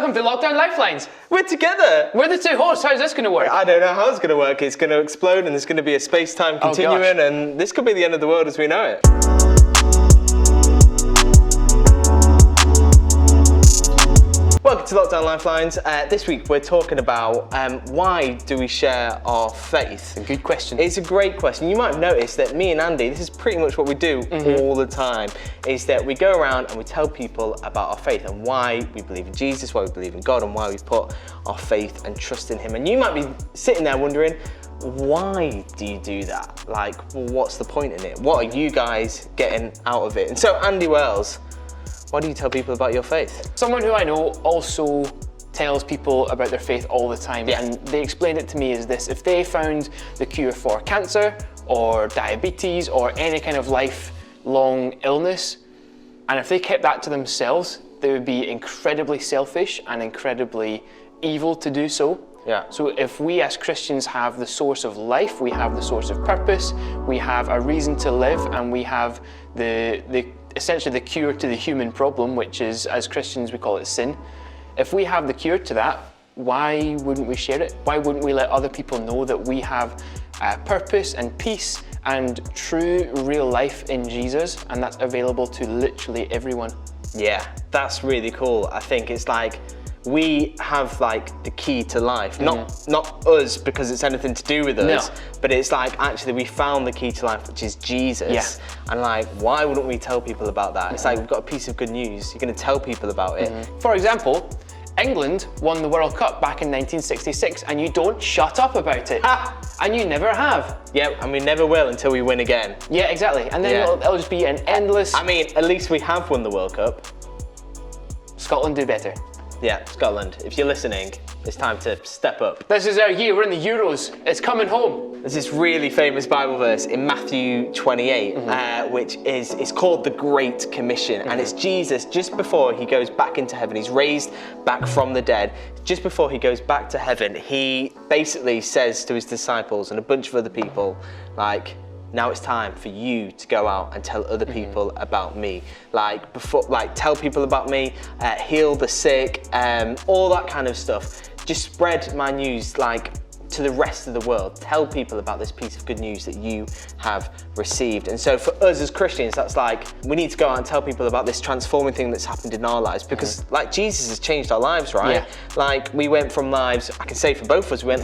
Welcome to Lockdown Lifelines. We're together. We're the two hosts. How's this going to work? I don't know how it's going to work. It's going to explode and there's going to be a space-time continuum and this could be the end of the world as we know it. Welcome to Lockdown Lifelines. This week we're talking about why do we share our faith? A good question. It's a great question. You might have noticed that me and Andy, this is pretty much what we do all the time, is that we go around and we tell people about our faith and why we believe in Jesus, why we believe in God, and why we put our faith and trust in Him. And you might be sitting there wondering, why do you do that? Like, well, what's the point in it? What are you guys getting out of it? And so, Andy Wells, why do you tell people about your faith? Someone who I know also tells people about their faith all the time, and they explained it to me as this: if they found the cure for cancer or diabetes or any kind of lifelong illness, and if they kept that to themselves, they would be incredibly selfish and incredibly evil to do so. Yeah. So if we as Christians have the source of life, we have the source of purpose, we have a reason to live, and we have essentially the cure to the human problem, which is, as Christians, we call it sin. If we have the cure to that, why wouldn't we share it? Why wouldn't we let other people know that we have purpose and peace and true real life in Jesus, and that's available to literally everyone? Yeah, that's really cool. I think it's like, we have like the key to life, not us because it's anything to do with us, but it's like actually we found the key to life, which is Jesus. And like, why wouldn't we tell people about that? It's like, we've got a piece of good news, you're going to tell people about it. For example, England won the World Cup back in 1966 and you don't shut up about it. And you never have. Yeah, and we never will until we win again. Yeah, exactly. And then it'll just be an endless... I mean, at least we have won the World Cup. Scotland did better. Yeah, Scotland, if you're listening, it's time to step up. This is our year, we're in the Euros, it's coming home. There's this really famous Bible verse in Matthew 28, which is called the Great Commission. And it's Jesus just before he goes back into heaven. He's raised back from the dead. Just before he goes back to heaven, he basically says to his disciples and a bunch of other people, like, now it's time for you to go out and tell other people about me. Like, tell people about me, heal the sick, all that kind of stuff. Just spread my news, like, to the rest of the world. Tell people about this piece of good news that you have received. And so for us as Christians, that's like, we need to go out and tell people about this transforming thing that's happened in our lives, because like, Jesus has changed our lives, right? Yeah. Like, we went from lives, I can say for both of us, we went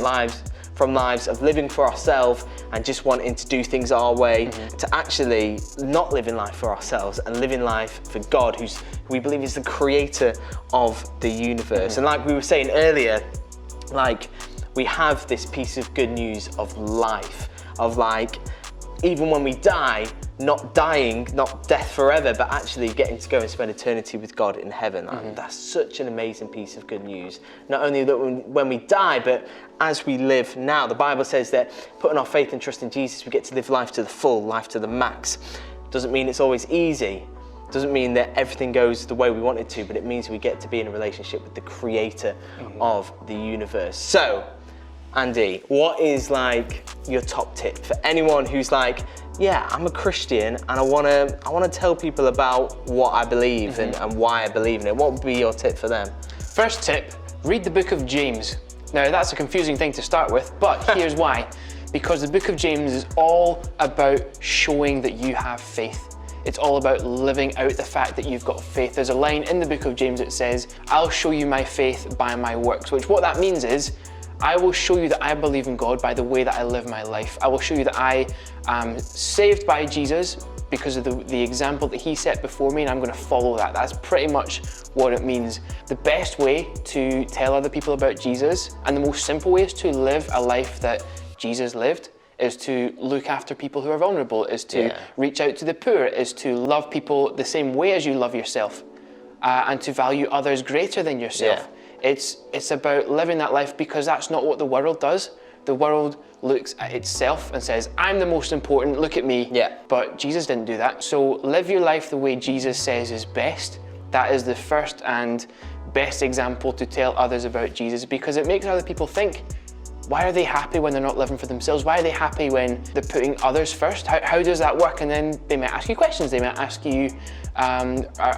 from lives of living for ourselves and just wanting to do things our way, to actually not living life for ourselves and living life for God, who we believe is the creator of the universe. And like we were saying earlier, like, we have this piece of good news of life, of like, even when we die, not dying, not death forever, but actually getting to go and spend eternity with God in heaven. That's such an amazing piece of good news. Not only that when we die, but as we live now. The Bible says that putting our faith and trust in Jesus, we get to live life to the full, life to the max. Doesn't mean it's always easy. Doesn't mean that everything goes the way we want it to, but it means we get to be in a relationship with the creator of the universe. So, Andy, what is like your top tip for anyone who's like, yeah, I'm a Christian and I wanna tell people about what I believe and why I believe in it? What would be your tip for them? First tip, read the book of James. Now that's a confusing thing to start with, but here's why. Because the book of James is all about showing that you have faith. It's all about living out the fact that you've got faith. There's a line in the book of James that says, I'll show you my faith by my works, which what that means is, I will show you that I believe in God by the way that I live my life. I will show you that I am saved by Jesus because of the example that he set before me, and I'm going to follow that. That's pretty much what it means. The best way to tell other people about Jesus, and the most simple way is to live a life that Jesus lived, is to look after people who are vulnerable, is to reach out to the poor, is to love people the same way as you love yourself, and to value others greater than yourself. It's about living that life, because that's not what the world does. The world looks at itself and says, I'm the most important, look at me. But Jesus didn't do that. So live your life the way Jesus says is best. That is the first and best example to tell others about Jesus, because it makes other people think, why are they happy when they're not living for themselves? Why are they happy when they're putting others first? How does that work? And then they might ask you questions. They might ask you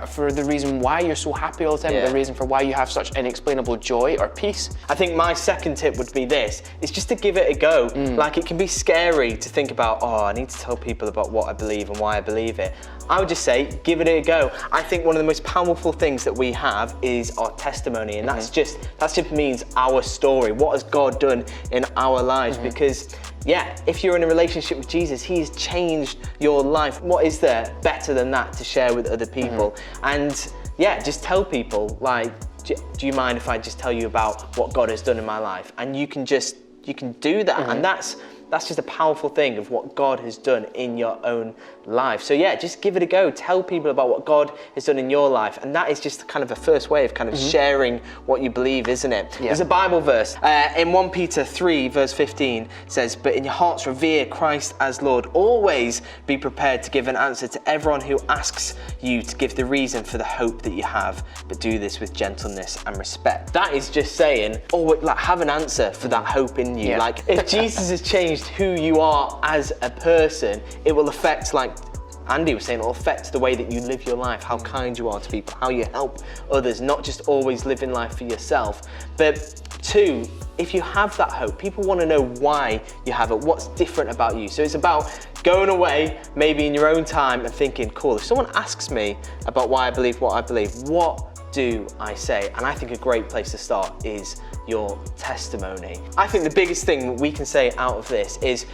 for the reason why you're so happy all the time, Yeah. the reason for why you have such inexplainable joy or peace. I think my second tip would be this, is just to give it a go. Like, it can be scary to think about, oh, I need to tell people about what I believe and why I believe it. I would just say, give it a go. I think one of the most powerful things that we have is our testimony, and that just means our story. What has God done in our lives? Because, yeah, if you're in a relationship with Jesus, He's changed your life. What is there better than that to share with other people? And yeah, just tell people, like, do you mind if I just tell you about what God has done in my life? And you can do that, and that's just a powerful thing of what God has done in your own life. So yeah, just give it a go. Tell people about what God has done in your life. And that is just kind of a first way of kind of sharing what you believe, isn't it? Yeah. There's a Bible verse in 1 Peter 3 verse 15 says, but in your hearts revere Christ as Lord. Always be prepared to give an answer to everyone who asks you to give the reason for the hope that you have, but do this with gentleness and respect. That is just saying, have an answer for that hope in you. Yeah. Like, if Jesus has changed who you are as a person, it will affect, like Andy was saying, it will affect the way that you live your life, how kind you are to people, how you help others, not just always living life for yourself. But two, if you have that hope, people want to know why you have it, what's different about you. So it's about going away, maybe in your own time, and thinking, cool, if someone asks me about why I believe what I believe, what do I say? And I think a great place to start is your testimony. I think the biggest thing we can say out of this is,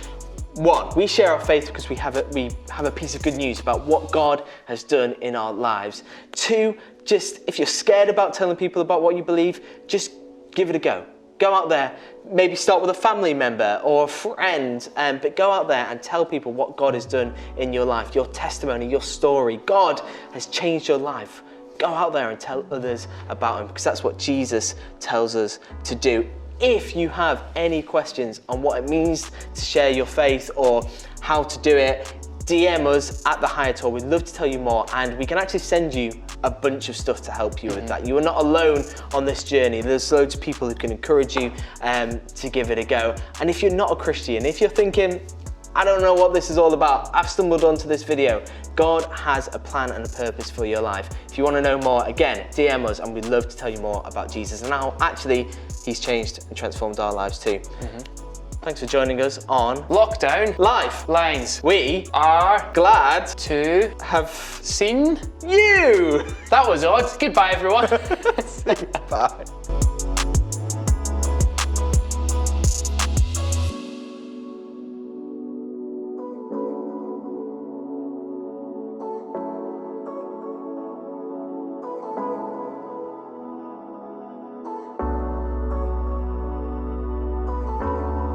one, we share our faith because we have a piece of good news about what God has done in our lives. Two, just if you're scared about telling people about what you believe, just give it a go. Go out there, maybe start with a family member or a friend, but go out there and tell people what God has done in your life, your testimony, your story. God has changed your life. Go out there and tell others about Him, because that's what Jesus tells us to do. If you have any questions on what it means to share your faith or how to do it, DM us at The Higher Tour. We'd love to tell you more, and we can actually send you a bunch of stuff to help you with that. You are not alone on this journey. There's loads of people who can encourage you to give it a go. And if you're not a Christian, if you're thinking, I don't know what this is all about, I've stumbled onto this video, God has a plan and a purpose for your life. If you want to know more, again, DM us, and we'd love to tell you more about Jesus and how actually He's changed and transformed our lives too. Thanks for joining us on Lockdown Lifelines. We are glad to have seen you. That was odd. Goodbye, everyone. Bye.